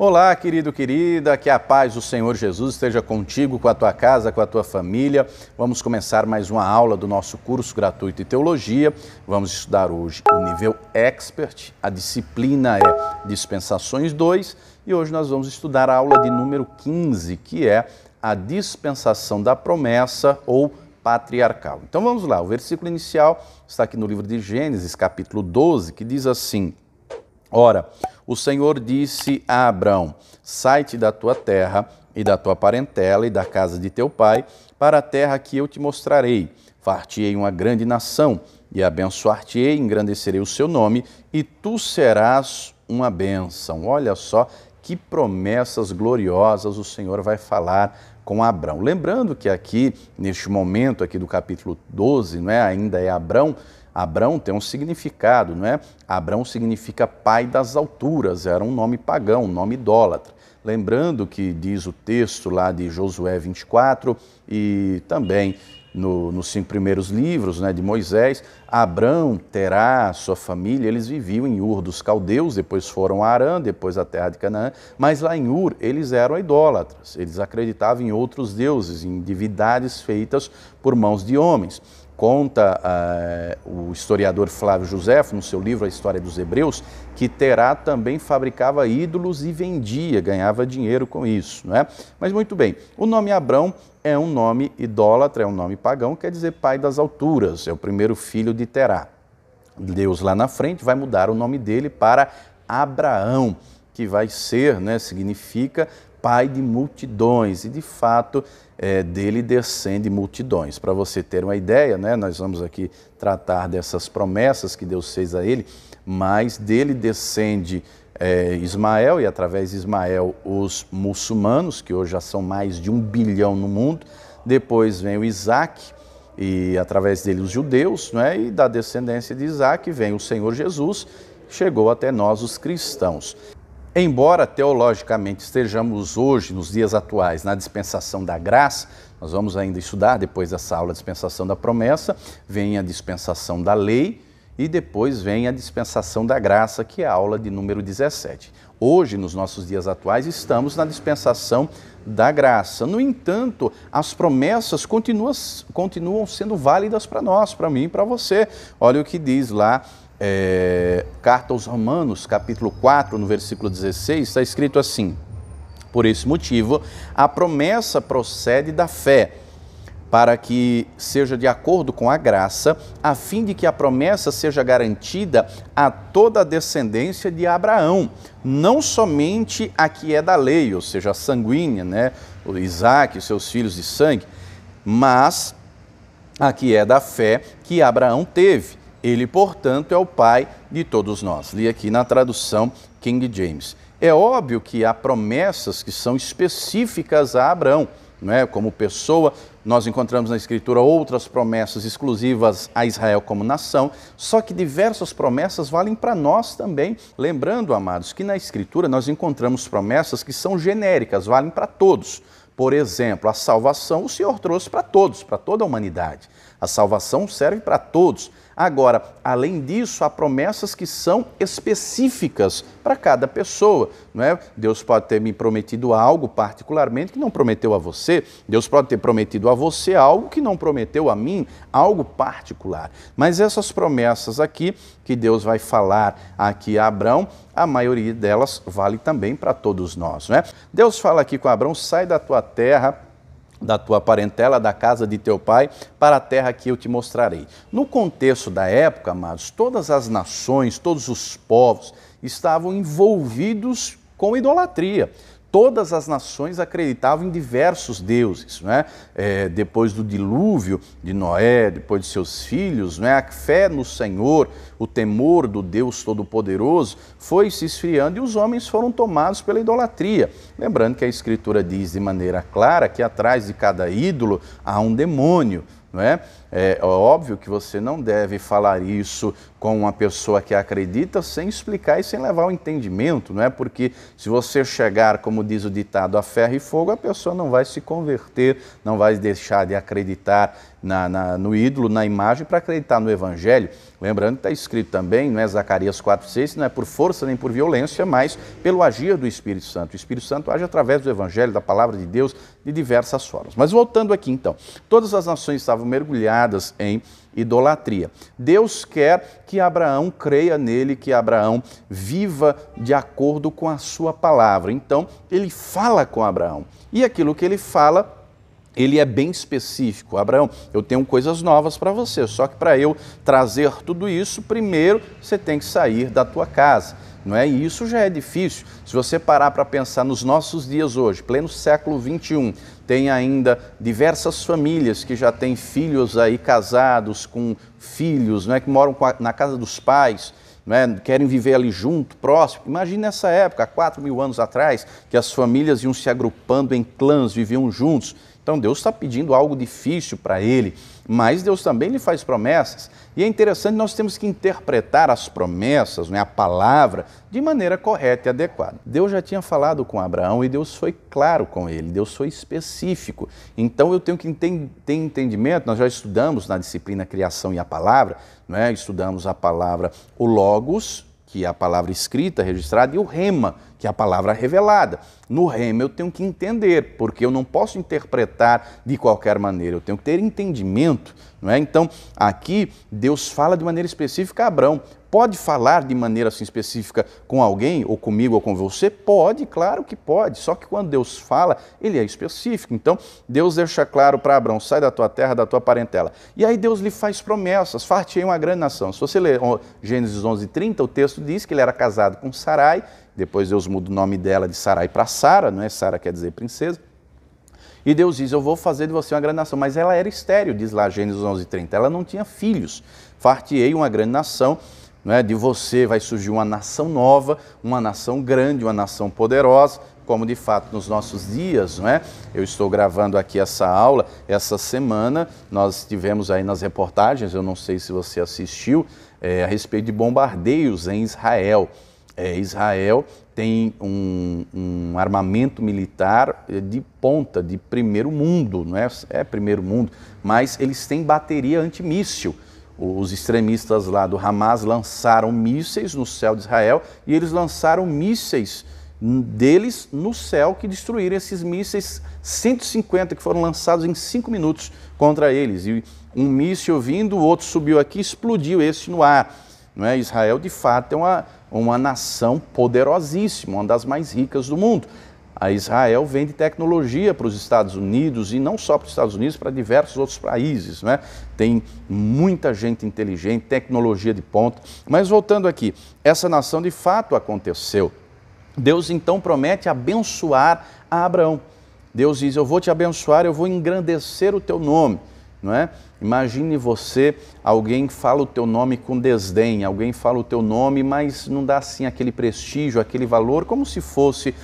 Olá, querido, querida, que a paz do Senhor Jesus esteja contigo, com a tua casa, com a tua família. Vamos começar mais uma aula do nosso curso gratuito de teologia. Vamos estudar hoje o nível Expert, a disciplina é Dispensações 2 e hoje nós vamos estudar a aula de número 15, que é a dispensação da promessa ou patriarcal. Então vamos lá, o versículo inicial está aqui no livro de Gênesis, capítulo 12, que diz assim: Ora, o Senhor disse a Abrão: sai-te da tua terra e da tua parentela e da casa de teu pai, para a terra que eu te mostrarei. Far-te-ei uma grande nação, e abençoar-te-ei, engrandecerei o seu nome, e tu serás uma bênção. Olha só que promessas gloriosas o Senhor vai falar com Abrão. Lembrando que aqui, neste momento aqui do capítulo 12, não é? Ainda é Abrão. Abrão tem um significado, não é? Abrão significa pai das alturas, era um nome pagão, um nome idólatra. Lembrando que diz o texto lá de Josué 24 e também nos 5 primeiros livros, né, de Moisés, Abrão terá sua família, eles viviam em Ur dos Caldeus, depois foram a Harã, depois a terra de Canaã, mas lá em Ur eles eram idólatras, eles acreditavam em outros deuses, em divindades feitas por mãos de homens. Conta o historiador Flávio Josefo, no seu livro A História dos Hebreus, que Terá também fabricava ídolos e vendia, ganhava dinheiro com isso, não é? Mas muito bem, o nome Abrão é um nome idólatra, é um nome pagão, quer dizer pai das alturas, é o primeiro filho de Terá. Deus lá na frente vai mudar o nome dele para Abraão, que vai ser, né, significa pai de multidões, e de fato dele descende multidões. Para você ter uma ideia, né, nós vamos aqui tratar dessas promessas que Deus fez a ele, mas dele descende Ismael, e através de Ismael os muçulmanos, que hoje já são mais de 1 bilhão no mundo. Depois vem o Isaac, e através dele os judeus, né, e da descendência de Isaac vem o Senhor Jesus, chegou até nós os cristãos. Embora teologicamente estejamos hoje, nos dias atuais, na dispensação da graça, nós vamos ainda estudar depois dessa aula a dispensação da promessa, vem a dispensação da lei e depois vem a dispensação da graça, que é a aula de número 17. Hoje, nos nossos dias atuais, estamos na dispensação da graça. No entanto, as promessas continuam sendo válidas para nós, para mim e para você. Olha o que diz lá, Carta aos Romanos, capítulo 4, no versículo 16, está escrito assim: por esse motivo, a promessa procede da fé, para que seja de acordo com a graça, a fim de que a promessa seja garantida a toda a descendência de Abraão, não somente a que é da lei, ou seja, a sanguínea, né, o Isaac e seus filhos de sangue, mas a que é da fé que Abraão teve. Ele, portanto, é o pai de todos nós. Li aqui na tradução King James. É óbvio que há promessas que são específicas a Abraão, não é? Como pessoa, nós encontramos na Escritura outras promessas exclusivas a Israel como nação, só que diversas promessas valem para nós também. Lembrando, amados, que na Escritura nós encontramos promessas que são genéricas, valem para todos. Por exemplo, a salvação o Senhor trouxe para todos, para toda a humanidade. A salvação serve para todos. Agora, além disso, há promessas que são específicas para cada pessoa, não é? Deus pode ter me prometido algo particularmente que não prometeu a você. Deus pode ter prometido a você algo que não prometeu a mim, algo particular. Mas essas promessas aqui, que Deus vai falar aqui a Abrão, a maioria delas vale também para todos nós, não é? Deus fala aqui com Abrão: sai da tua terra, da tua parentela, da casa de teu pai, para a terra que eu te mostrarei. No contexto da época, amados, todas as nações, todos os povos estavam envolvidos com idolatria. Todas as nações acreditavam em diversos deuses, não é? Depois do dilúvio de Noé, depois de seus filhos, não é? A fé no Senhor, o temor do Deus Todo-Poderoso foi se esfriando e os homens foram tomados pela idolatria. Lembrando que a Escritura diz de maneira clara que atrás de cada ídolo há um demônio. Não é? É óbvio que você não deve falar isso com uma pessoa que acredita sem explicar e sem levar o entendimento, não é? Porque se você chegar, como diz o ditado, a ferro e fogo, a pessoa não vai se converter, não vai deixar de acreditar no ídolo, na imagem, para acreditar no Evangelho. Lembrando que está escrito também, não é Zacarias 4,6, não é por força nem por violência, mas pelo agir do Espírito Santo. O Espírito Santo age através do Evangelho, da palavra de Deus, de diversas formas. Mas voltando aqui então, todas as nações estavam mergulhadas em idolatria. Deus quer que Abraão creia nele, que Abraão viva de acordo com a sua palavra. Então, ele fala com Abraão. E aquilo que ele fala, ele é bem específico. Abraão, eu tenho coisas novas para você, só que para eu trazer tudo isso, primeiro você tem que sair da tua casa. Não é? E isso já é difícil. Se você parar para pensar nos nossos dias hoje, pleno século XXI, tem ainda diversas famílias que já têm filhos aí casados com filhos, não é? Que moram na casa dos pais, não é? Querem viver ali junto, próximo. Imagine nessa época, há 4.000 anos atrás, que as famílias iam se agrupando em clãs, viviam juntos. Então Deus está pedindo algo difícil para ele, mas Deus também lhe faz promessas. E é interessante, nós temos que interpretar as promessas, a palavra, de maneira correta e adequada. Deus já tinha falado com Abraão e Deus foi claro com ele, Deus foi específico. Então eu tenho que ter entendimento, nós já estudamos na disciplina Criação e a Palavra, não é? Estudamos a palavra, o Logos, que é a palavra escrita, registrada, e o rema, que é a palavra revelada. No rema eu tenho que entender, porque eu não posso interpretar de qualquer maneira, eu tenho que ter entendimento, não é? Então, aqui, Deus fala de maneira específica a Abraão. Pode falar de maneira assim específica com alguém, ou comigo, ou com você? Pode, claro que pode, só que quando Deus fala, ele é específico. Então, Deus deixa claro para Abraão, sai da tua terra, da tua parentela. E aí Deus lhe faz promessas, far-te-ei uma grande nação. Se você ler Gênesis 11:30, o texto diz que ele era casado com Sarai, depois Deus muda o nome dela de Sarai para Sara, não é? Sara quer dizer princesa. E Deus diz, eu vou fazer de você uma grande nação. Mas ela era estéril, diz lá Gênesis 11:30, ela não tinha filhos. Far-te-ei uma grande nação. Não é? De você vai surgir uma nação nova, uma nação grande, uma nação poderosa, como de fato nos nossos dias, não é? Eu estou gravando aqui essa aula, essa semana nós tivemos aí nas reportagens, eu não sei se você assistiu, a respeito de bombardeios em Israel. Israel tem um armamento militar de ponta, de primeiro mundo, não é? É primeiro mundo, mas eles têm bateria antimíssil. Os extremistas lá do Hamas lançaram mísseis no céu de Israel e eles lançaram mísseis deles no céu que destruíram esses mísseis 150 que foram lançados em 5 minutos contra eles. E um míssil vindo, o outro subiu aqui e explodiu esse no ar. Não é? Israel, de fato, é uma nação poderosíssima, uma das mais ricas do mundo. A Israel vende tecnologia para os Estados Unidos e não só para os Estados Unidos, para diversos outros países, né? Tem muita gente inteligente, tecnologia de ponta. Mas voltando aqui, essa nação de fato aconteceu. Deus então promete abençoar a Abraão. Deus diz, eu vou te abençoar, eu vou engrandecer o teu nome. Não é? Imagine você, alguém fala o teu nome com desdém, alguém fala o teu nome, mas não dá assim aquele prestígio, aquele valor, como se fosse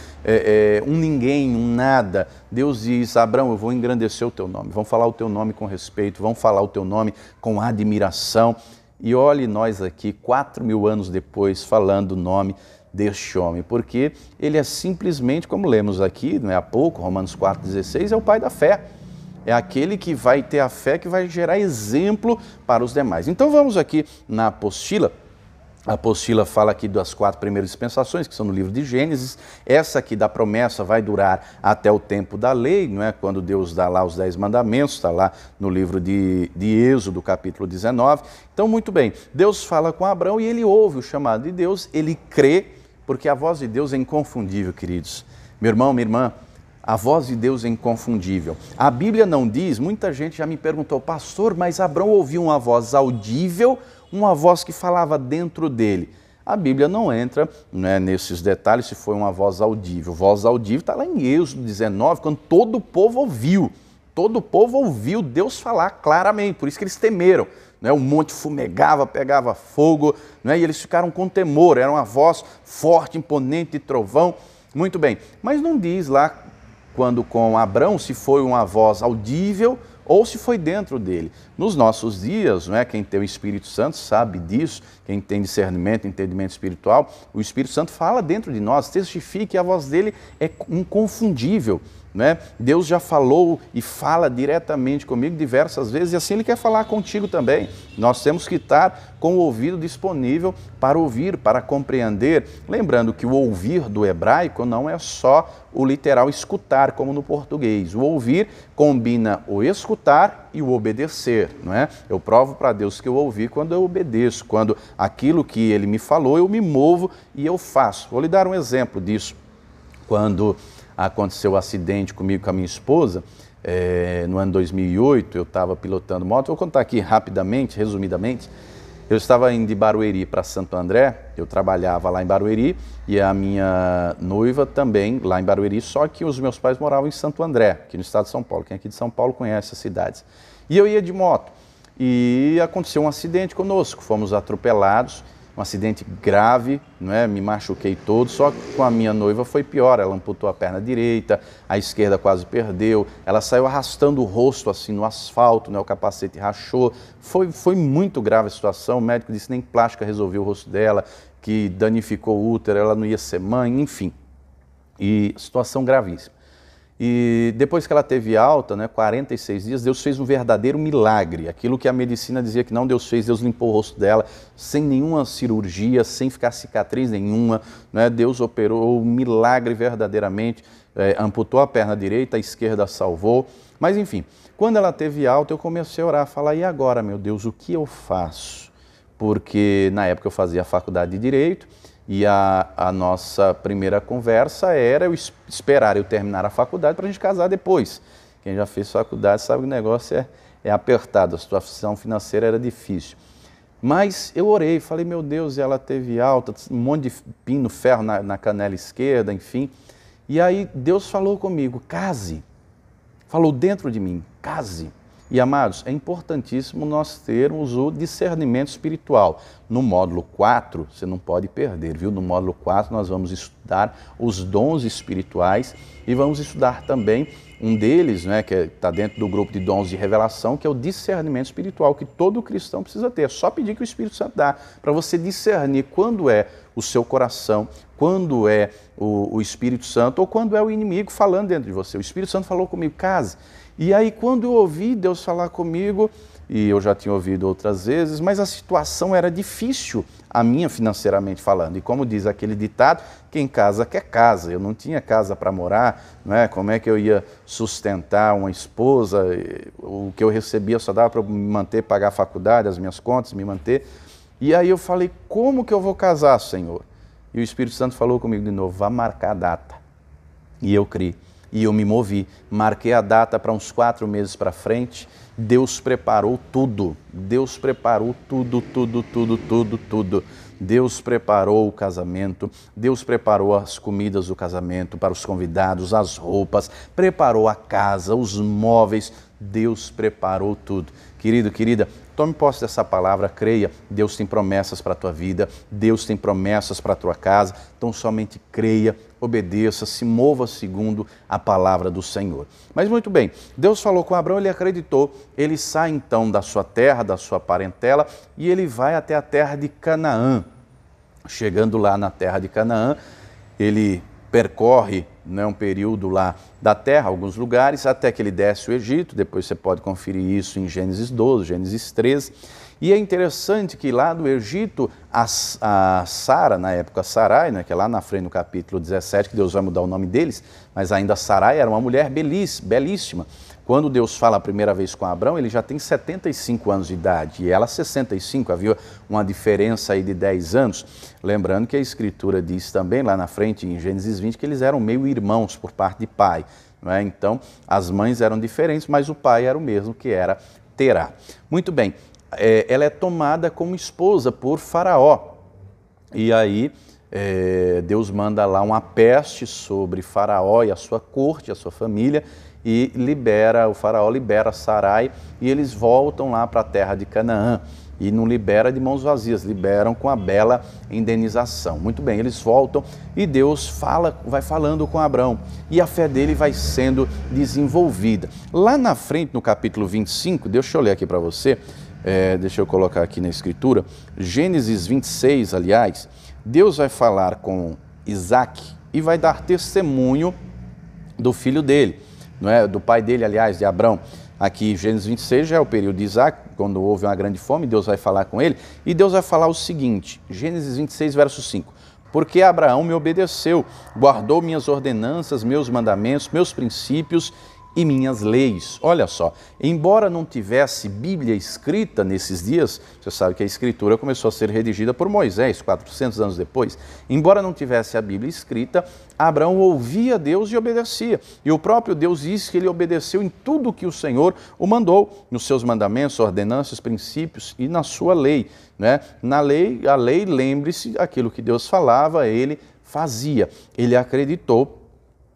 um ninguém, um nada. Deus diz, Abraão, eu vou engrandecer o teu nome, vão falar o teu nome com respeito, vão falar o teu nome com admiração. E olhe nós aqui, 4.000 anos depois, falando o nome deste homem, porque ele é simplesmente, como lemos aqui, não é há pouco, Romanos 4,16, é o pai da fé. É aquele que vai ter a fé, que vai gerar exemplo para os demais. Então vamos aqui na apostila. A apostila fala aqui das 4 primeiras dispensações, que são no livro de Gênesis. Essa aqui da promessa vai durar até o tempo da lei, não é? Quando Deus dá lá os 10 mandamentos, está lá no livro de Êxodo, capítulo 19. Então, muito bem, Deus fala com Abraão e ele ouve o chamado de Deus, ele crê, porque a voz de Deus é inconfundível, queridos. Meu irmão, minha irmã, a voz de Deus é inconfundível. A Bíblia não diz, muita gente já me perguntou, pastor, mas Abraão ouviu uma voz audível, uma voz que falava dentro dele. A Bíblia não entra, né, nesses detalhes se foi uma voz audível. Voz audível está lá em Êxodo 19, quando todo o povo ouviu. Todo o povo ouviu Deus falar claramente, por isso que eles temeram. Né? O monte fumegava, pegava fogo, né? E eles ficaram com temor, era uma voz forte, imponente de trovão. Muito bem, mas não diz lá, quando com Abraão, se foi uma voz audível ou se foi dentro dele. Nos nossos dias, não é? Quem tem o Espírito Santo sabe disso, quem tem discernimento, entendimento espiritual, o Espírito Santo fala dentro de nós, testifica que a voz dele é inconfundível. né? Deus já falou e fala diretamente comigo diversas vezes e assim Ele quer falar contigo também. Nós temos que estar com o ouvido disponível para ouvir, para compreender. Lembrando que o ouvir do hebraico não é só o literal escutar, como no português. O ouvir combina o escutar e o obedecer, não é? Eu provo para Deus que eu ouvi quando eu obedeço, quando aquilo que Ele me falou, eu me movo e eu faço. Vou lhe dar um exemplo disso. Quando aconteceu o acidente comigo com a minha esposa, no ano 2008, eu estava pilotando moto. Vou contar aqui rapidamente, resumidamente. Eu estava indo de Barueri para Santo André, eu trabalhava lá em Barueri e a minha noiva também lá em Barueri, só que os meus pais moravam em Santo André, aqui no estado de São Paulo. Quem é aqui de São Paulo conhece as cidades. E eu ia de moto e aconteceu um acidente conosco, fomos atropelados. Um acidente grave, não é? Me machuquei todo, só que com a minha noiva foi pior, ela amputou a perna direita, a esquerda quase perdeu, ela saiu arrastando o rosto assim no asfalto, né? O capacete rachou, foi muito grave a situação, o médico disse que nem plástica resolveu o rosto dela, que danificou o útero, ela não ia ser mãe, enfim, e situação gravíssima. E depois que ela teve alta, né, 46 dias, Deus fez um verdadeiro milagre. Aquilo que a medicina dizia que não Deus fez, Deus limpou o rosto dela, sem nenhuma cirurgia, sem ficar cicatriz nenhuma, né? Deus operou um milagre verdadeiramente, amputou a perna direita, a esquerda salvou. Mas enfim, quando ela teve alta, eu comecei a orar, a falar, e agora, meu Deus, o que eu faço? Porque na época eu fazia a faculdade de Direito, e a nossa primeira conversa era eu esperar eu terminar a faculdade para a gente casar depois. Quem já fez faculdade sabe que o negócio é apertado, a situação financeira era difícil. Mas eu orei, falei, meu Deus, ela teve alta, um monte de pino, ferro na canela esquerda, enfim. E aí Deus falou comigo, case, falou dentro de mim, case. E, amados, é importantíssimo nós termos o discernimento espiritual. No módulo 4, você não pode perder, viu? No módulo 4 nós vamos estudar os dons espirituais e vamos estudar também um deles, né, que está dentro do grupo de dons de revelação, que é o discernimento espiritual, que todo cristão precisa ter. É só pedir que o Espírito Santo dá, para você discernir quando é o seu coração, quando é o Espírito Santo ou quando é o inimigo falando dentro de você. O Espírito Santo falou comigo, case. E aí quando eu ouvi Deus falar comigo, e eu já tinha ouvido outras vezes, mas a situação era difícil, a minha financeiramente falando. E como diz aquele ditado, quem casa quer casa. Eu não tinha casa para morar, né? Como é que eu ia sustentar uma esposa? O que eu recebia só dava para me manter, pagar a faculdade, as minhas contas, me manter. E aí eu falei, como que eu vou casar, Senhor? E o Espírito Santo falou comigo de novo, vá marcar a data. E eu criei. E eu me movi, marquei a data para uns 4 meses para frente, Deus preparou tudo, Deus preparou tudo. Deus preparou o casamento, Deus preparou as comidas do casamento para os convidados, as roupas, preparou a casa, os móveis, Deus preparou tudo. Querido, querida, tome posse dessa palavra, creia, Deus tem promessas para a tua vida, Deus tem promessas para a tua casa, então somente creia, obedeça, se mova segundo a palavra do Senhor. Mas muito bem, Deus falou com Abraão, ele acreditou, ele sai então da sua terra, da sua parentela e ele vai até a terra de Canaã. Chegando lá na terra de Canaã, ele percorre, né, um período lá da terra, alguns lugares, até que ele desce o Egito. Depois você pode conferir isso em Gênesis 12, Gênesis 13. E é interessante que lá do Egito, a Sara, na época Sarai, né, que é lá na frente no capítulo 17, que Deus vai mudar o nome deles, mas ainda Sarai era uma mulher belíssima. Quando Deus fala a primeira vez com Abraão, ele já tem 75 anos de idade e ela 65, havia uma diferença aí de 10 anos. Lembrando que a Escritura diz também lá na frente, em Gênesis 20, que eles eram meio irmãos por parte de pai, não é? Então, as mães eram diferentes, mas o pai era o mesmo, que era Terá. Muito bem, ela é tomada como esposa por Faraó. E aí Deus manda lá uma peste sobre Faraó e a sua corte, a sua família, e o Faraó libera Sarai e eles voltam lá para a terra de Canaã. E não libera de mãos vazias, liberam com a bela indenização. Muito bem, eles voltam e Deus vai falando com Abraão e a fé dele vai sendo desenvolvida. Lá na frente, no capítulo 25, deixa eu ler aqui para você, deixa eu colocar aqui na escritura, Gênesis 26, aliás, Deus vai falar com Isaac e vai dar testemunho do filho dele, não é? Do pai dele, aliás, de Abrão. Aqui, Gênesis 26 já é o período de Isaac, quando houve uma grande fome, Deus vai falar com ele, e Deus vai falar o seguinte, Gênesis 26, verso 5, porque Abraão me obedeceu, guardou minhas ordenanças, meus mandamentos, meus princípios e minhas leis. Olha só, embora não tivesse Bíblia escrita nesses dias, você sabe que a Escritura começou a ser redigida por Moisés, 400 anos depois, embora não tivesse a Bíblia escrita, Abraão ouvia Deus e obedecia. E o próprio Deus diz que ele obedeceu em tudo que o Senhor o mandou, nos seus mandamentos, ordenanças, princípios e na sua lei. Né? Na lei, a lei, lembre-se, aquilo que Deus falava, ele fazia. Ele acreditou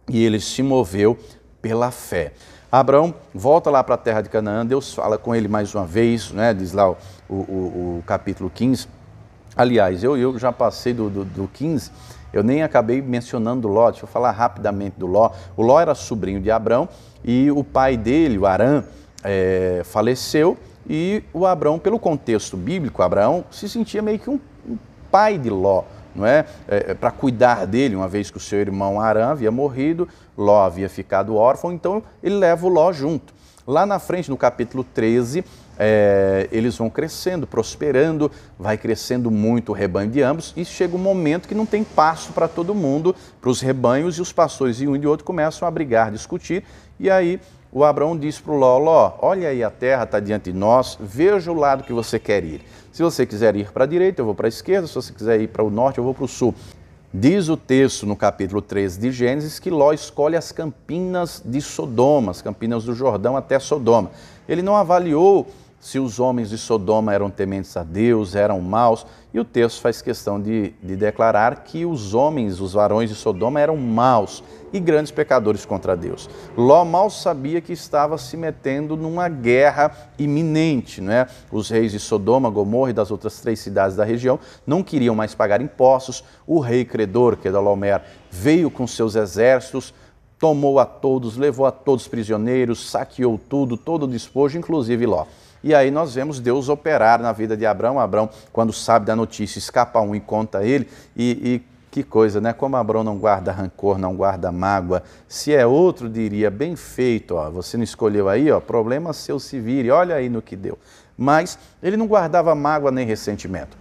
e ele se moveu pela fé. Abraão volta lá para a terra de Canaã, Deus fala com ele mais uma vez, né? Diz lá o capítulo 15. Aliás, eu já passei do 15, eu nem acabei mencionando Ló, deixa eu falar rapidamente do Ló. O Ló era sobrinho de Abrão e o pai dele, o Harã, faleceu e o Abrão, pelo contexto bíblico, Abraão se sentia meio que um pai de Ló, não é? Para cuidar dele, uma vez que o seu irmão Harã havia morrido, Ló havia ficado órfão, então ele leva o Ló junto. Lá na frente, no capítulo 13, eles vão crescendo, prosperando, vai crescendo muito o rebanho de ambos e chega um momento que não tem pasto para todo mundo, para os rebanhos, e os pastores de um e de outro começam a brigar, discutir, e aí o Abrão diz para o Ló, Ló, olha aí a terra está diante de nós, veja o lado que você quer ir. Se você quiser ir para a direita, eu vou para a esquerda, se você quiser ir para o norte, eu vou para o sul. Diz o texto no capítulo 13 de Gênesis que Ló escolhe as campinas de Sodoma, as campinas do Jordão até Sodoma. Ele não avaliou se os homens de Sodoma eram tementes a Deus, eram maus, e o texto faz questão de declarar que os homens, os varões de Sodoma eram maus e grandes pecadores contra Deus. Ló mal sabia que estava se metendo numa guerra iminente, não é? Os reis de Sodoma, Gomorra e das outras 3 cidades da região não queriam mais pagar impostos. O rei credor, Quedorlaomer, veio com seus exércitos, tomou a todos, levou a todos prisioneiros, saqueou tudo, todo o despojo, inclusive Ló. E aí nós vemos Deus operar na vida de Abrão. Abrão, quando sabe da notícia, escapa um e conta ele. E que coisa, né? Como Abrão não guarda rancor, não guarda mágoa. Se é outro, diria, bem feito, ó, você não escolheu aí, ó, problema seu se vire, olha aí no que deu. Mas ele não guardava mágoa nem ressentimento.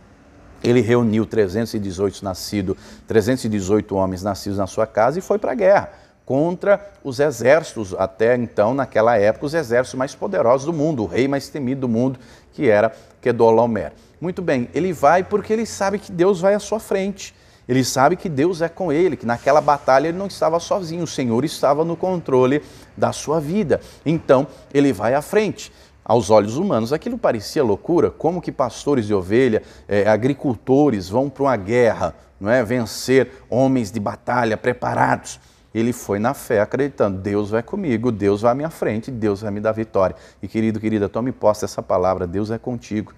Ele reuniu 318 homens nascidos na sua casa e foi para a guerra contra os exércitos, até então, naquela época, os exércitos mais poderosos do mundo, o rei mais temido do mundo, que era Quedorlaomer. Muito bem, ele vai porque ele sabe que Deus vai à sua frente. Ele sabe que Deus é com ele, que naquela batalha ele não estava sozinho, o Senhor estava no controle da sua vida. Então, ele vai à frente. Aos olhos humanos, aquilo parecia loucura, como que pastores de ovelha, agricultores vão para uma guerra, não é? Vencer homens de batalha preparados. Ele foi na fé, acreditando, Deus vai comigo, Deus vai à minha frente, Deus vai me dar vitória. E querido, querida, tome posse dessa palavra, Deus é contigo.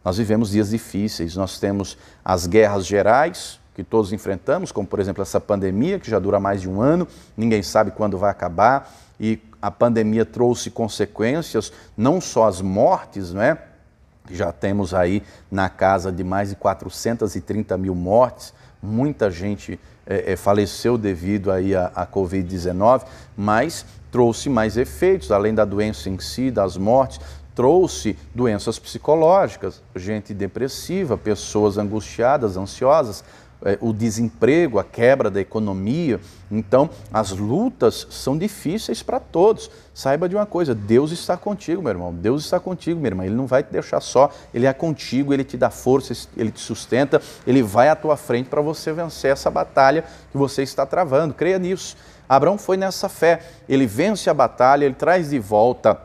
Nós vivemos dias difíceis, nós temos as guerras gerais, que todos enfrentamos, como por exemplo essa pandemia, que já dura mais de um ano, ninguém sabe quando vai acabar, e a pandemia trouxe consequências, não só as mortes, não é? Já temos aí na casa de mais de 430 mil mortes, muita gente faleceu devido aí à Covid-19, mas trouxe mais efeitos, além da doença em si, das mortes, trouxe doenças psicológicas, gente depressiva, pessoas angustiadas, ansiosas, o desemprego, a quebra da economia. Então, as lutas são difíceis para todos. Saiba de uma coisa, Deus está contigo, meu irmão. Deus está contigo, minha irmã. Ele não vai te deixar só, Ele é contigo, Ele te dá força, Ele te sustenta, Ele vai à tua frente para você vencer essa batalha que você está travando. Creia nisso. Abrão foi nessa fé. Ele vence a batalha, ele traz de volta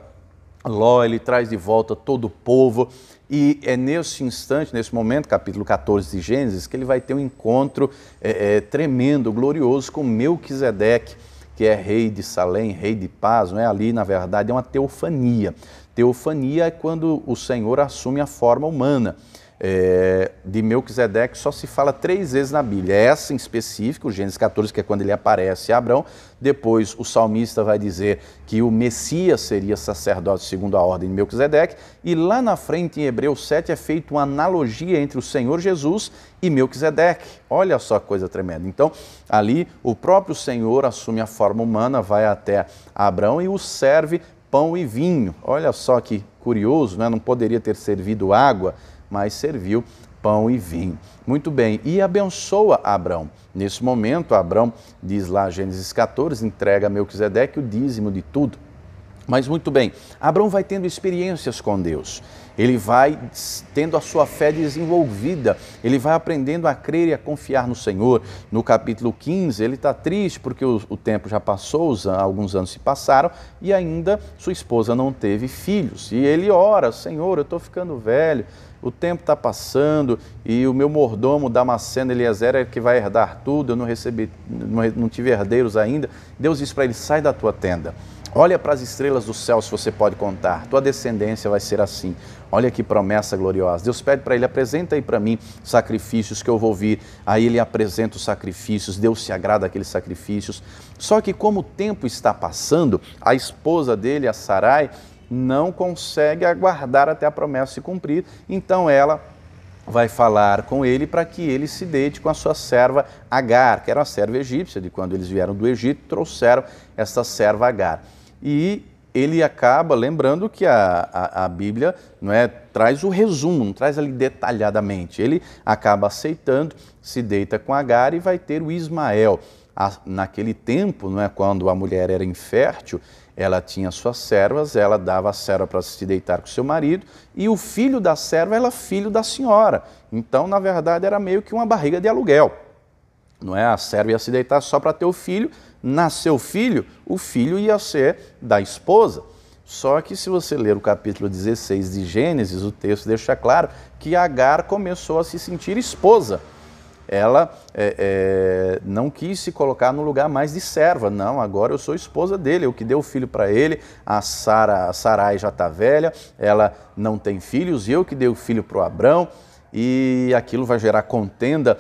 Ló, ele traz de volta todo o povo. E é nesse instante, nesse momento, capítulo 14 de Gênesis, que ele vai ter um encontro tremendo, glorioso com Melquisedeque, que é rei de Salém, rei de paz, não é? Ali, na verdade, é uma teofania. Teofania é quando o Senhor assume a forma humana. de Melquisedeque só se fala 3 vezes na Bíblia. Essa em específico, Gênesis 14, que é quando ele aparece a Abrão. Depois o salmista vai dizer que o Messias seria sacerdote segundo a ordem de Melquisedeque. E lá na frente, em Hebreus 7, é feita uma analogia entre o Senhor Jesus e Melquisedeque. Olha só que coisa tremenda. Então, ali o próprio Senhor assume a forma humana, vai até Abrão e o serve pão e vinho. Olha só que curioso, né? Não poderia ter servido água, mas serviu pão e vinho. Muito bem, e abençoa Abrão. Nesse momento, Abrão, diz lá Gênesis 14, entrega a Melquisedeque o dízimo de tudo. Mas muito bem, Abrão vai tendo experiências com Deus. Ele vai tendo a sua fé desenvolvida, ele vai aprendendo a crer e a confiar no Senhor. No capítulo 15, ele está triste porque o tempo já passou, alguns anos se passaram e ainda sua esposa não teve filhos. E ele ora: Senhor, eu estou ficando velho, o tempo está passando e o meu mordomo Damasceno Eliezer é que vai herdar tudo, eu não tive herdeiros ainda. Deus diz para ele: sai da tua tenda. Olha para as estrelas do céu se você pode contar, tua descendência vai ser assim. Olha que promessa gloriosa. Deus pede para ele: apresenta aí para mim sacrifícios que eu vou vir. Aí ele apresenta os sacrifícios, Deus se agrada daqueles sacrifícios. Só que como o tempo está passando, a esposa dele, a Sarai, não consegue aguardar até a promessa se cumprir. Então ela vai falar com ele para que ele se deite com a sua serva Agar, que era uma serva egípcia, de quando eles vieram do Egito, trouxeram essa serva Agar. E ele acaba lembrando que a Bíblia traz o resumo, não traz ali detalhadamente. Ele acaba aceitando, se deita com Agar e vai ter o Ismael. Naquele tempo, quando a mulher era infértil, ela tinha suas servas, ela dava a serva para se deitar com seu marido, e o filho da serva era filho da senhora. Então, na verdade, era meio que uma barriga de aluguel. A serva ia se deitar só para ter o filho, nasceu o filho ia ser da esposa. Só que se você ler o capítulo 16 de Gênesis, o texto deixa claro que Agar começou a se sentir esposa. Ela não quis se colocar no lugar mais de serva. Não, agora eu sou esposa dele, eu que dei o filho para ele. A Sarai já está velha, ela não tem filhos, eu que dei o filho para o Abrão. E aquilo vai gerar contenda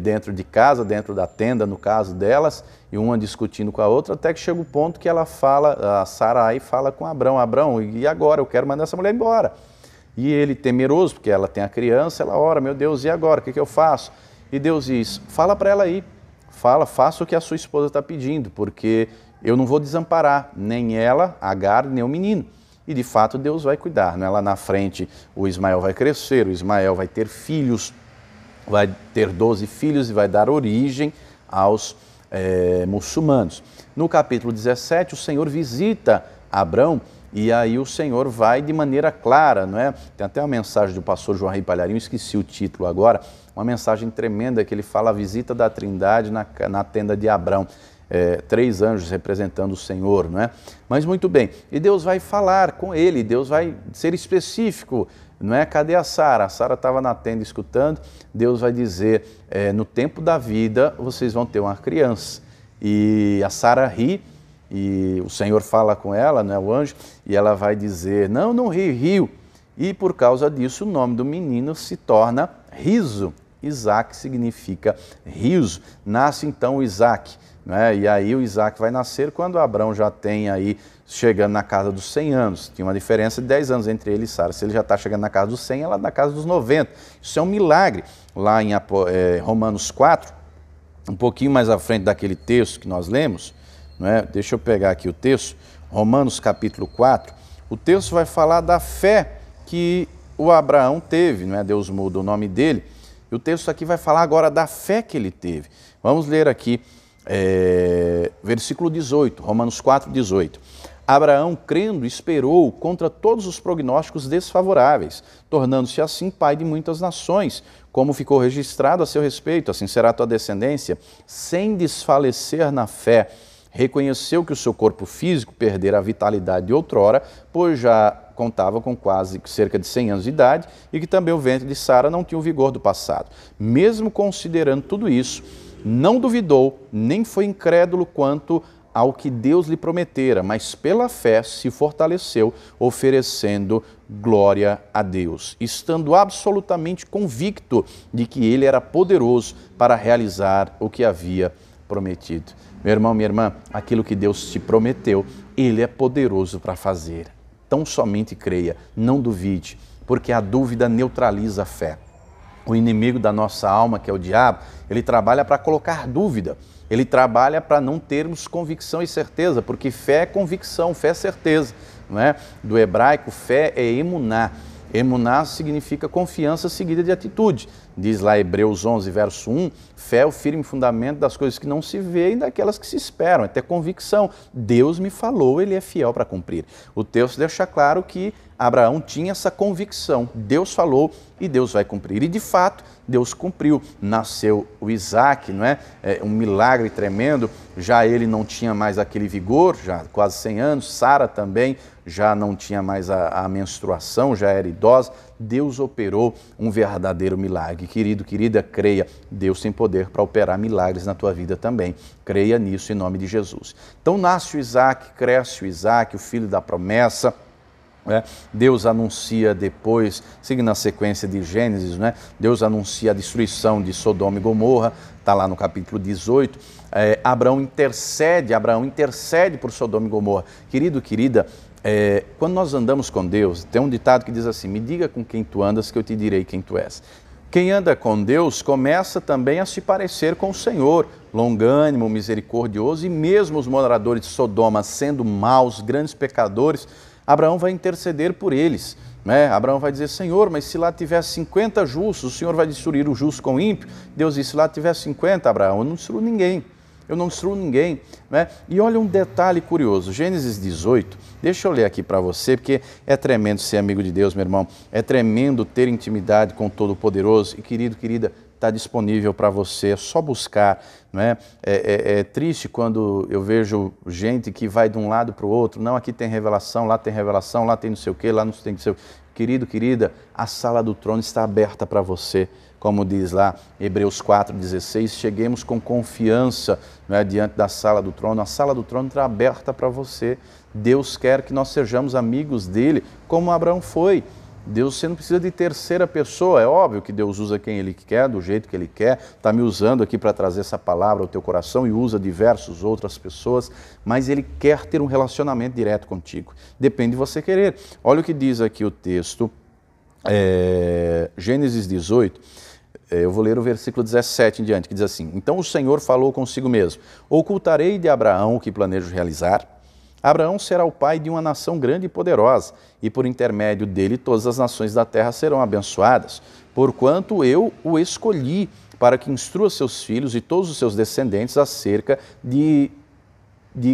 dentro de casa, dentro da tenda, no caso delas, e uma discutindo com a outra, até que chega o ponto que ela fala, a Sarai fala com Abrão: Abrão, e agora? Eu quero mandar essa mulher embora. E ele, temeroso, porque ela tem a criança, ela ora: meu Deus, e agora? O que eu faço? E Deus diz: fala para ela aí, faça o que a sua esposa está pedindo, porque eu não vou desamparar nem ela, Agar, nem o menino. E de fato Deus vai cuidar. Lá na frente o Ismael vai crescer, o Ismael vai ter filhos, vai ter 12 filhos e vai dar origem aos muçulmanos. No capítulo 17, o Senhor visita Abrão e aí o Senhor vai de maneira clara, Tem até uma mensagem do pastor João Rei Palharinho, esqueci o título agora, uma mensagem tremenda que ele fala: a visita da Trindade na tenda de Abrão. 3 anjos representando o Senhor, Mas muito bem, e Deus vai falar com ele, Deus vai ser específico, Cadê a Sara? A Sara estava na tenda escutando. Deus vai dizer: no tempo da vida vocês vão ter uma criança. E a Sara ri, e o Senhor fala com ela, o anjo, e ela vai dizer: não riu. E por causa disso o nome do menino se torna Riso. Isaac significa riso. Nasce então o Isaac. E aí o Isaac vai nascer quando Abrão já tem aí, chegando na casa dos 100 anos. Tinha uma diferença de 10 anos entre ele e Sara. Se ele já está chegando na casa dos 100, ela na casa dos 90. Isso é um milagre. Lá em Romanos 4, um pouquinho mais à frente daquele texto que nós lemos, Deixa eu pegar aqui o texto, Romanos capítulo 4, o texto vai falar da fé que o Abraão teve, Deus muda o nome dele, e o texto aqui vai falar agora da fé que ele teve. Vamos ler aqui, versículo 18, Romanos 4, 18. Abraão, crendo, esperou contra todos os prognósticos desfavoráveis, tornando-se assim pai de muitas nações, como ficou registrado a seu respeito: assim será a tua descendência, sem desfalecer na fé. Reconheceu que o seu corpo físico perdera a vitalidade de outrora, pois já contava com quase cerca de 100 anos de idade, e que também o ventre de Sara não tinha o vigor do passado. Mesmo considerando tudo isso, não duvidou, nem foi incrédulo quanto ao que Deus lhe prometera, mas pela fé se fortaleceu, oferecendo glória a Deus, estando absolutamente convicto de que ele era poderoso para realizar o que havia prometido. Meu irmão, minha irmã, aquilo que Deus te prometeu, ele é poderoso para fazer. Tão somente creia, não duvide, porque a dúvida neutraliza a fé. O inimigo da nossa alma, que é o diabo, ele trabalha para colocar dúvida. Ele trabalha para não termos convicção e certeza, porque fé é convicção, fé é certeza. Não é? Do hebraico, fé é emuná. Emuná significa confiança seguida de atitude. Diz lá Hebreus 11, verso 1, fé é o firme fundamento das coisas que não se vêem e daquelas que se esperam, é ter convicção. Deus me falou, ele é fiel para cumprir. O texto deixa claro que Abraão tinha essa convicção, Deus falou e Deus vai cumprir. E de fato, Deus cumpriu. Nasceu o Isaac, não é? Um milagre tremendo, já ele não tinha mais aquele vigor, já quase 100 anos, Sara também já não tinha mais a menstruação, já era idosa. Deus operou um verdadeiro milagre. Querido, querida, creia, Deus tem poder para operar milagres na tua vida também. Creia nisso em nome de Jesus. Então nasce o Isaac, cresce o Isaac, o filho da promessa. Deus anuncia depois, seguindo na sequência de Gênesis, Deus anuncia a destruição de Sodoma e Gomorra, está lá no capítulo 18. Abraão intercede por Sodoma e Gomorra. Querido, querida, quando nós andamos com Deus, tem um ditado que diz assim: me diga com quem tu andas que eu te direi quem tu és. Quem anda com Deus começa também a se parecer com o Senhor, longânimo, misericordioso, e mesmo os moradores de Sodoma sendo maus, grandes pecadores, Abraão vai interceder por eles. Abraão vai dizer: Senhor, mas se lá tiver 50 justos, o Senhor vai destruir o justo com o ímpio? Deus disse: se lá tiver 50, Abraão, eu não destruo ninguém. Eu não destruo ninguém. E olha um detalhe curioso, Gênesis 18, deixa eu ler aqui para você, porque é tremendo ser amigo de Deus, meu irmão. É tremendo ter intimidade com o Todo-Poderoso. E querido, querida, está disponível para você, é só buscar. É triste quando eu vejo gente que vai de um lado para o outro. Não, aqui tem revelação, lá tem não sei o que, lá não tem não sei o que. Querido, querida, a sala do trono está aberta para você. Como diz lá Hebreus 4,16, cheguemos com confiança diante da sala do trono. A sala do trono está aberta para você. Deus quer que nós sejamos amigos dele, como Abraão foi. Deus, você não precisa de terceira pessoa, é óbvio que Deus usa quem Ele quer, do jeito que Ele quer, está me usando aqui para trazer essa palavra ao teu coração e usa diversas outras pessoas, mas Ele quer ter um relacionamento direto contigo, depende de você querer. Olha o que diz aqui o texto, Gênesis 18, eu vou ler o versículo 17 em diante, que diz assim: então o Senhor falou consigo mesmo, ocultarei de Abraão o que planejo realizar? Abraão será o pai de uma nação grande e poderosa, e por intermédio dele todas as nações da terra serão abençoadas, porquanto eu o escolhi para que instrua seus filhos e todos os seus descendentes acerca de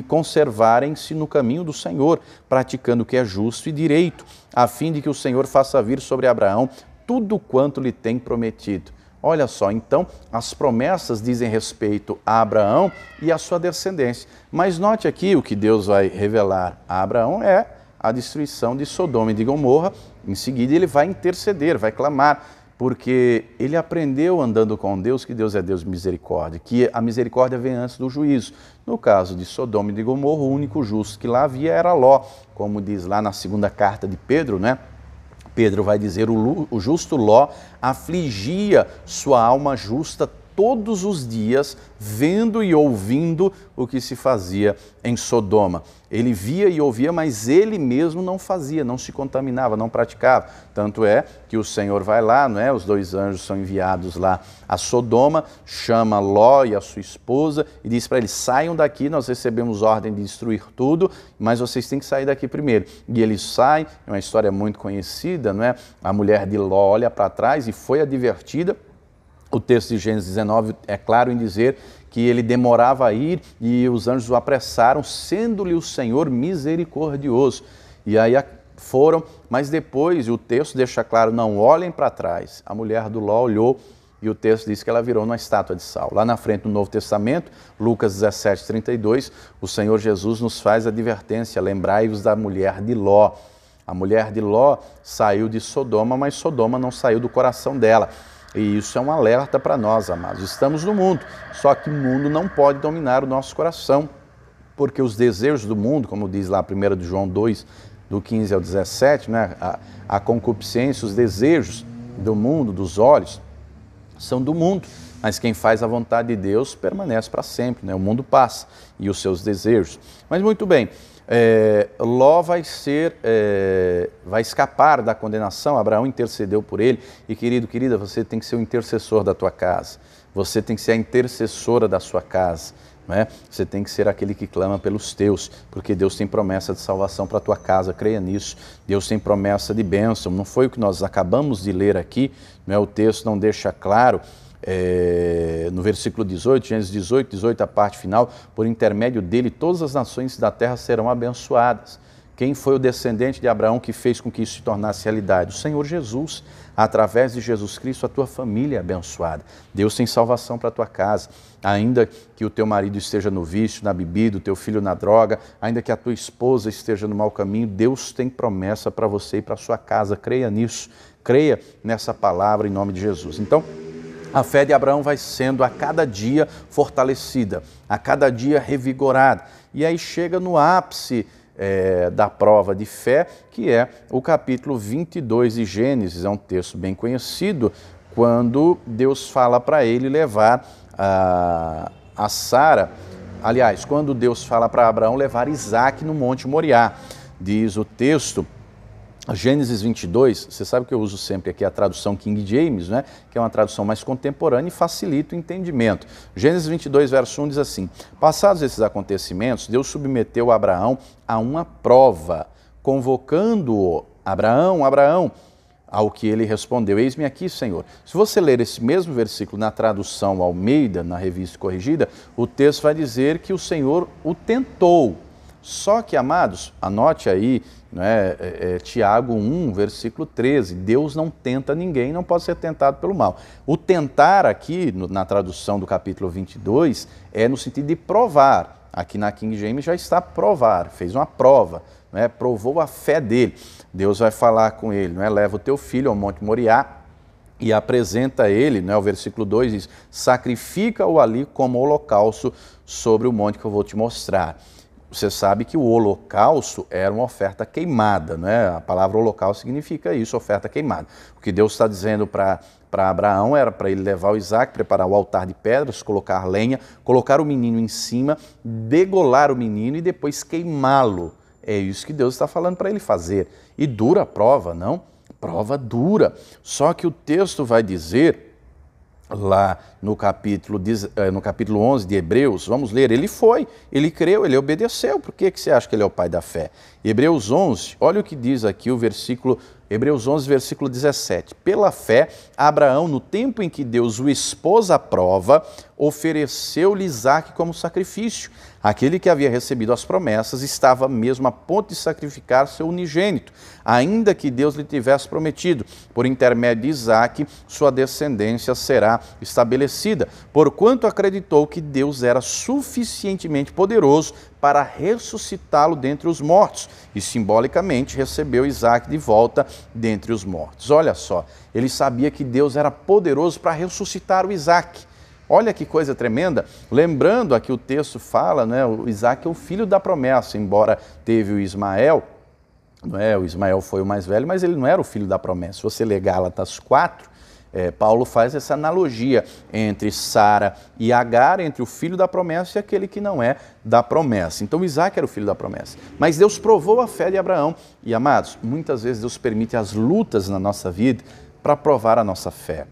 conservarem-se no caminho do Senhor, praticando o que é justo e direito, a fim de que o Senhor faça vir sobre Abraão tudo quanto lhe tem prometido. Olha só, então, as promessas dizem respeito a Abraão e a sua descendência. Mas note aqui, o que Deus vai revelar a Abraão é a destruição de Sodoma e de Gomorra. Em seguida, ele vai interceder, vai clamar, porque ele aprendeu andando com Deus que Deus é Deus de misericórdia, que a misericórdia vem antes do juízo. No caso de Sodoma e de Gomorra, o único justo que lá havia era Ló, como diz lá na segunda carta de Pedro, Pedro vai dizer: o justo Ló afligia sua alma justa todos os dias, vendo e ouvindo o que se fazia em Sodoma. Ele via e ouvia, mas ele mesmo não fazia, não se contaminava, não praticava. Tanto é que o Senhor vai lá, os dois anjos são enviados lá a Sodoma, chama Ló e a sua esposa e diz para eles: saiam daqui, nós recebemos ordem de destruir tudo, mas vocês têm que sair daqui primeiro. E eles saem, é uma história muito conhecida, A mulher de Ló olha para trás e foi advertida. O texto de Gênesis 19 é claro em dizer que ele demorava a ir e os anjos o apressaram, sendo-lhe o Senhor misericordioso. E aí foram, mas depois o texto deixa claro: não olhem para trás. A mulher do Ló olhou e o texto diz que ela virou uma estátua de sal. Lá na frente do Novo Testamento, Lucas 17, 32, o Senhor Jesus nos faz a advertência: lembrai-vos da mulher de Ló. A mulher de Ló saiu de Sodoma, mas Sodoma não saiu do coração dela. E isso é um alerta para nós, amados. Estamos no mundo, só que o mundo não pode dominar o nosso coração. porque os desejos do mundo, como diz lá 1 de João 2, do 15 ao 17, né, a concupiscência, os desejos do mundo, dos olhos, são do mundo, mas quem faz a vontade de Deus permanece para sempre, né? O mundo passa e os seus desejos. Mas muito bem, Ló vai escapar da condenação. Abraão intercedeu por ele e, querida, você tem que ser o intercessor da tua casa, você tem que ser a intercessora da sua casa, né? Você tem que ser aquele que clama pelos teus, porque Deus tem promessa de salvação para a tua casa, creia nisso. Deus tem promessa de bênção, não foi o que nós acabamos de ler aqui, né? O texto não deixa claro, no versículo 18, Gênesis 18, a parte final, por intermédio dele todas as nações da terra serão abençoadas. Quem foi o descendente de Abraão que fez com que isso se tornasse realidade? O Senhor Jesus. Através de Jesus Cristo, a tua família é abençoada. Deus tem salvação para a tua casa. Ainda que o teu marido esteja no vício, na bebida, o teu filho na droga, ainda que a tua esposa esteja no mau caminho, Deus tem promessa para você e para a sua casa. Creia nisso. Creia nessa palavra em nome de Jesus. Então, a fé de Abraão vai sendo a cada dia fortalecida, a cada dia revigorada. E aí chega no ápice da prova de fé, que é o capítulo 22 de Gênesis. É um texto bem conhecido, quando Deus fala para ele levar a Sara, aliás, quando Deus fala para Abraão levar Isaque no Monte Moriá. Diz o texto, Gênesis 22, você sabe que eu uso sempre aqui a tradução King James, né? Que é uma tradução mais contemporânea e facilita o entendimento. Gênesis 22, verso 1 diz assim: passados esses acontecimentos, Deus submeteu Abraão a uma prova, convocando-o, Abraão, Abraão, ao que ele respondeu: eis-me aqui, Senhor. Se você ler esse mesmo versículo na tradução Almeida, na Revista Corrigida, o texto vai dizer que o Senhor o tentou. Só que, amados, anote aí, né, Tiago 1, versículo 13, Deus não tenta ninguém, não pode ser tentado pelo mal. O tentar aqui, na tradução do capítulo 22, é no sentido de provar. Aqui na King James já está provar, fez uma prova, né, provou a fé dele. Deus vai falar com ele, né, leva o teu filho ao Monte Moriá e apresenta ele, né, o versículo 2 diz, sacrifica-o ali como holocausto sobre o monte que eu vou te mostrar. Você sabe que o holocausto era uma oferta queimada, né? A palavra holocausto significa isso, oferta queimada. O que Deus está dizendo para Abraão era para ele levar o Isaque, preparar o altar de pedras, colocar lenha, colocar o menino em cima, degolar o menino e depois queimá-lo. É isso que Deus está falando para ele fazer. E dura a prova, não? Prova dura. Só que o texto vai dizer, lá no capítulo 11 de Hebreus, vamos ler, ele foi, ele creu, ele obedeceu. Por que você acha que ele é o pai da fé? Hebreus 11, olha o que diz aqui o versículo, Hebreus 11, versículo 17. Pela fé, Abraão, no tempo em que Deus o expôs à prova, ofereceu-lhe Isaque como sacrifício. Aquele que havia recebido as promessas estava mesmo a ponto de sacrificar seu unigênito, ainda que Deus lhe tivesse prometido, por intermédio de Isaque, sua descendência será estabelecida, porquanto acreditou que Deus era suficientemente poderoso para ressuscitá-lo dentre os mortos, e simbolicamente recebeu Isaque de volta dentre os mortos. Olha só, ele sabia que Deus era poderoso para ressuscitar o Isaque. Olha que coisa tremenda, lembrando aqui o texto fala, né, o Isaque é o filho da promessa, embora teve o Ismael, não é? O Ismael foi o mais velho, mas ele não era o filho da promessa. Se você ler Gálatas 4, Paulo faz essa analogia entre Sara e Agar, entre o filho da promessa e aquele que não é da promessa. Então Isaque era o filho da promessa, mas Deus provou a fé de Abraão. E amados, muitas vezes Deus permite as lutas na nossa vida para provar a nossa fé,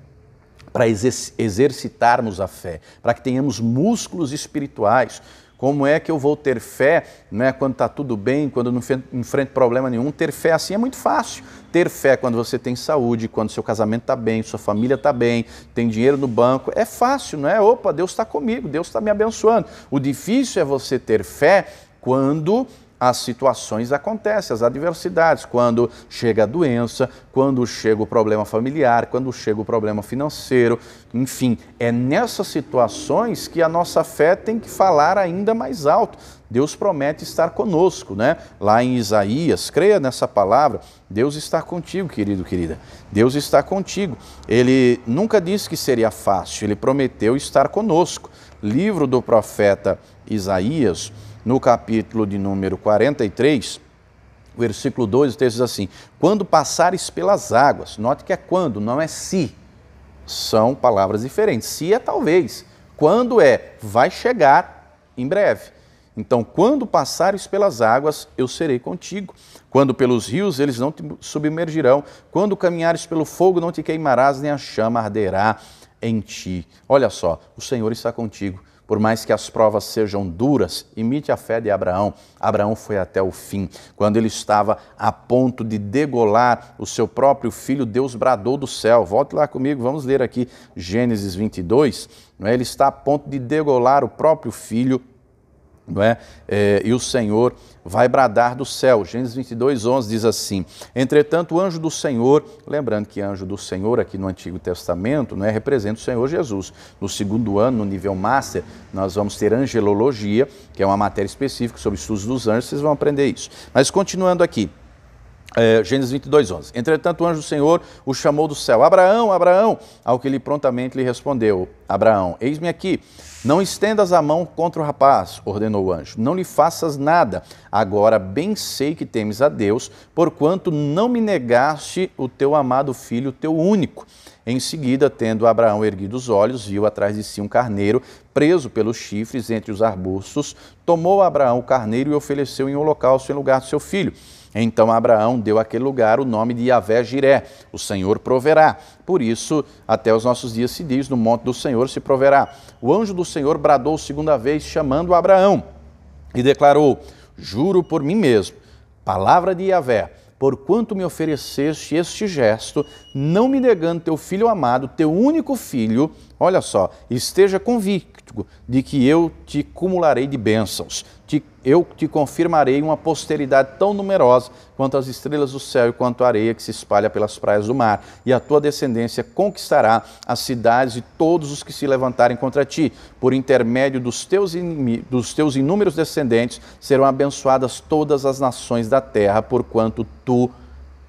para exercitarmos a fé, para que tenhamos músculos espirituais. Como é que eu vou ter fé, né, quando está tudo bem, quando não enfrento problema nenhum? Ter fé assim é muito fácil. Ter fé quando você tem saúde, quando seu casamento está bem, sua família está bem, tem dinheiro no banco, é fácil, não é? Opa, Deus está comigo, Deus está me abençoando. O difícil é você ter fé quando as situações acontecem, as adversidades, quando chega a doença, quando chega o problema familiar, quando chega o problema financeiro, enfim, é nessas situações que a nossa fé tem que falar ainda mais alto. Deus promete estar conosco, né? Lá em Isaías, creia nessa palavra, Deus está contigo, querido, querida. Deus está contigo. Ele nunca disse que seria fácil, ele prometeu estar conosco. Livro do profeta Isaías, no capítulo de número 43, versículo 2, o texto diz assim: quando passares pelas águas, note que é quando, não é se, são palavras diferentes. Se é talvez, quando é vai chegar em breve. Então, quando passares pelas águas, eu serei contigo. Quando pelos rios, eles não te submergirão. Quando caminhares pelo fogo, não te queimarás, nem a chama arderá em ti. Olha só, o Senhor está contigo. Por mais que as provas sejam duras, imite a fé de Abraão. Abraão foi até o fim. Quando ele estava a ponto de degolar o seu próprio filho, Deus bradou do céu. Volte lá comigo, vamos ler aqui Gênesis 22. Ele está a ponto de degolar o próprio filho, não é? E o Senhor vai bradar do céu. Gênesis 22, 11 diz assim: entretanto o anjo do Senhor, lembrando que anjo do Senhor aqui no Antigo Testamento, não é, representa o Senhor Jesus. No segundo ano, no nível Master, nós vamos ter angelologia, que é uma matéria específica sobre estudos dos anjos, vocês vão aprender isso. Mas continuando aqui, Gênesis 22, 11. Entretanto o anjo do Senhor o chamou do céu: Abraão, Abraão, ao que ele prontamente lhe respondeu: Abraão, eis-me aqui. Não estendas a mão contra o rapaz, ordenou o anjo, não lhe faças nada. Agora bem sei que temes a Deus, porquanto não me negaste o teu amado filho, o teu único. Em seguida, tendo Abraão erguido os olhos, viu atrás de si um carneiro, preso pelos chifres entre os arbustos. Tomou Abraão o carneiro e ofereceu em holocausto em lugar do seu filho. Então Abraão deu àquele lugar o nome de Yahvé-Jiré, o Senhor proverá. Por isso, até os nossos dias se diz, no monte do Senhor se proverá. O anjo do Senhor bradou segunda vez, chamando Abraão, e declarou: juro por mim mesmo, palavra de Yahvé, porquanto me ofereceste este gesto, não me negando teu filho amado, teu único filho, olha só, esteja convicto de que eu te cumularei de bênçãos, eu te confirmarei uma posteridade tão numerosa quanto as estrelas do céu e quanto a areia que se espalha pelas praias do mar, e a tua descendência conquistará as cidades e todos os que se levantarem contra ti. Por intermédio dos teus inúmeros descendentes serão abençoadas todas as nações da terra, porquanto tu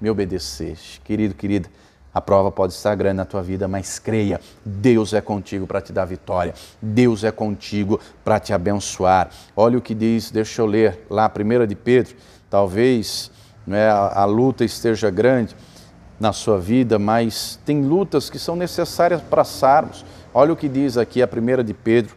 me obedeceste. Querido, querida, a prova pode estar grande na tua vida, mas creia, Deus é contigo para te dar vitória. Deus é contigo para te abençoar. Olha o que diz, deixa eu ler lá, 1 de Pedro. Talvez a luta esteja grande na sua vida, mas tem lutas que são necessárias passarmos. Olha o que diz aqui a 1 de Pedro,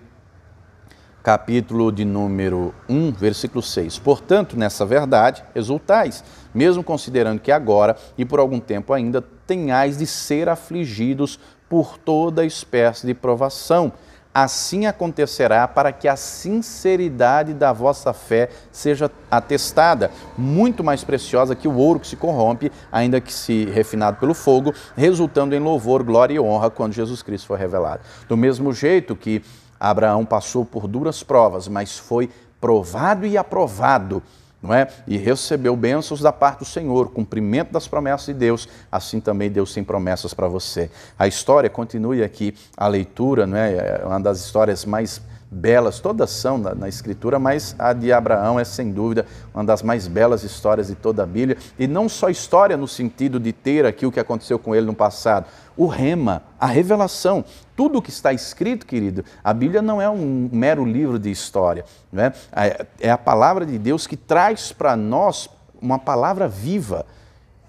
capítulo de número 1, versículo 6. Portanto, nessa verdade, exultais, mesmo considerando que agora e por algum tempo ainda tenhais de ser afligidos por toda espécie de provação. Assim acontecerá para que a sinceridade da vossa fé seja atestada, muito mais preciosa que o ouro que se corrompe, ainda que se refinado pelo fogo, resultando em louvor, glória e honra quando Jesus Cristo for revelado. Do mesmo jeito que Abraão passou por duras provas, mas foi provado e aprovado, não é? E recebeu bênçãos da parte do Senhor, cumprimento das promessas de Deus, assim também Deus tem promessas para você. A história, continue aqui a leitura, não é? Uma das histórias mais belas, todas são na Escritura, mas a de Abraão é sem dúvida uma das mais belas histórias de toda a Bíblia, e não só história no sentido de ter aqui o que aconteceu com ele no passado, o rema, a revelação, tudo o que está escrito, querido, a Bíblia não é um mero livro de história, não é? É a palavra de Deus que traz para nós uma palavra viva,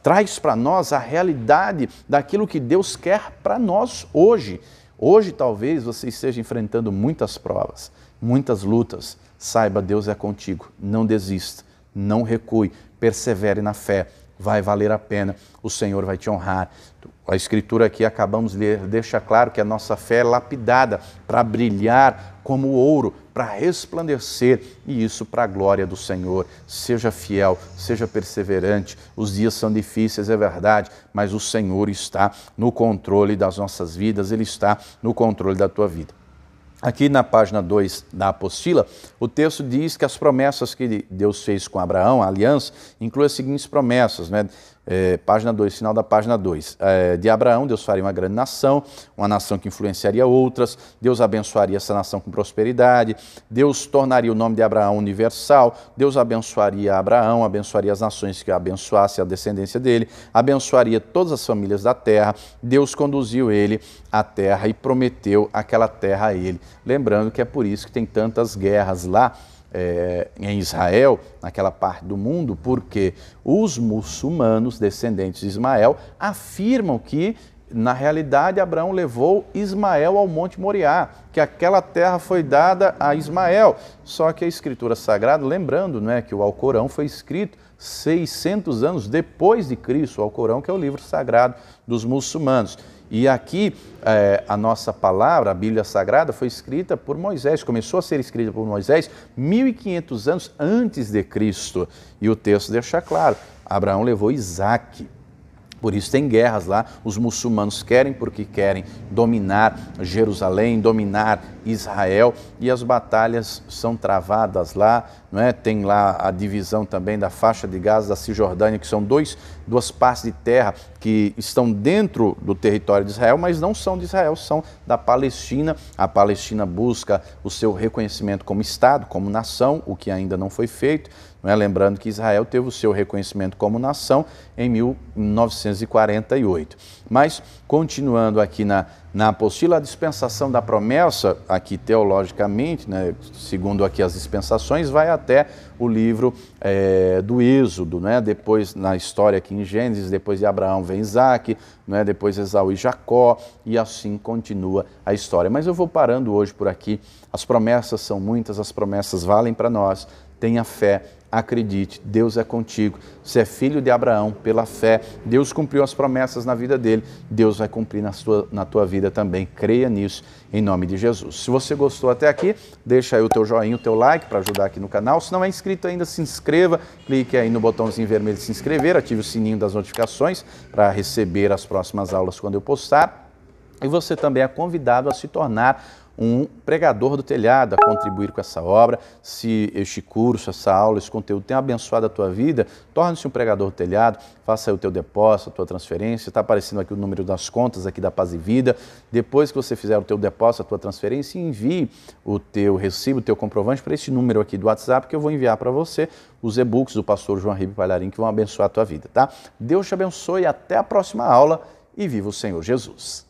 traz para nós a realidade daquilo que Deus quer para nós hoje. Hoje talvez você esteja enfrentando muitas provas, muitas lutas. Saiba, Deus é contigo, não desista, não recue, persevere na fé, vai valer a pena, o Senhor vai te honrar. A Escritura aqui, acabamos de ler, deixa claro que a nossa fé é lapidada para brilhar como ouro, para resplandecer, e isso para a glória do Senhor. Seja fiel, seja perseverante, os dias são difíceis, é verdade, mas o Senhor está no controle das nossas vidas, Ele está no controle da tua vida. Aqui na página 2 da apostila, o texto diz que as promessas que Deus fez com Abraão, a aliança, inclui as seguintes promessas, né? Página 2, final da página 2. De Abraão, Deus faria uma grande nação, uma nação que influenciaria outras, Deus abençoaria essa nação com prosperidade, Deus tornaria o nome de Abraão universal, Deus abençoaria Abraão, abençoaria as nações que abençoasse a descendência dele, abençoaria todas as famílias da terra, Deus conduziu ele à terra e prometeu aquela terra a ele. Lembrando que é por isso que tem tantas guerras lá em Israel, naquela parte do mundo, porque os muçulmanos, descendentes de Ismael, afirmam que, na realidade, Abraão levou Ismael ao Monte Moriá, que aquela terra foi dada a Ismael. Só que a Escritura Sagrada, lembrando, né, que o Alcorão foi escrito 600 anos depois de Cristo, o Alcorão, que é o livro sagrado dos muçulmanos. E aqui a nossa palavra, a Bíblia Sagrada, foi escrita por Moisés, começou a ser escrita por Moisés 1500 anos antes de Cristo. E o texto deixa claro, Abraão levou Isaque. Por isso tem guerras lá, os muçulmanos querem porque querem dominar Jerusalém, dominar Israel, e as batalhas são travadas lá, não é? Tem lá a divisão também da faixa de Gaza, da Cisjordânia, que são duas partes de terra que estão dentro do território de Israel, mas não são de Israel, são da Palestina. A Palestina busca o seu reconhecimento como Estado, como nação, o que ainda não foi feito. Não é? Lembrando que Israel teve o seu reconhecimento como nação em 1948. Mas, continuando aqui na apostila, a dispensação da promessa, aqui teologicamente, né, segundo aqui as dispensações, vai até o livro do Êxodo, né? Depois, na história aqui em Gênesis, depois de Abraão vem Isaque, né? Depois Esaú e Jacó, e assim continua a história. Mas eu vou parando hoje por aqui. As promessas são muitas, as promessas valem para nós. Tenha fé, acredite, Deus é contigo. Você é filho de Abraão pela fé. Deus cumpriu as promessas na vida dele, Deus vai cumprir na tua vida também. Creia nisso, em nome de Jesus. Se você gostou até aqui, deixa aí o teu joinha, o teu like para ajudar aqui no canal. Se não é inscrito ainda, se inscreva, clique aí no botãozinho vermelho de se inscrever, ative o sininho das notificações para receber as próximas aulas quando eu postar. E você também é convidado a se tornar um pregador do telhado, a contribuir com essa obra. Se este curso, essa aula, esse conteúdo tem abençoado a tua vida, torne-se um pregador do telhado, faça aí o teu depósito, a tua transferência. Está aparecendo aqui o número das contas aqui da Paz e Vida. Depois que você fizer o teu depósito, a tua transferência, envie o teu recibo, o teu comprovante para esse número aqui do WhatsApp, que eu vou enviar para você os e-books do pastor João Ribe Palharim, que vão abençoar a tua vida, tá? Deus te abençoe, até a próxima aula e viva o Senhor Jesus.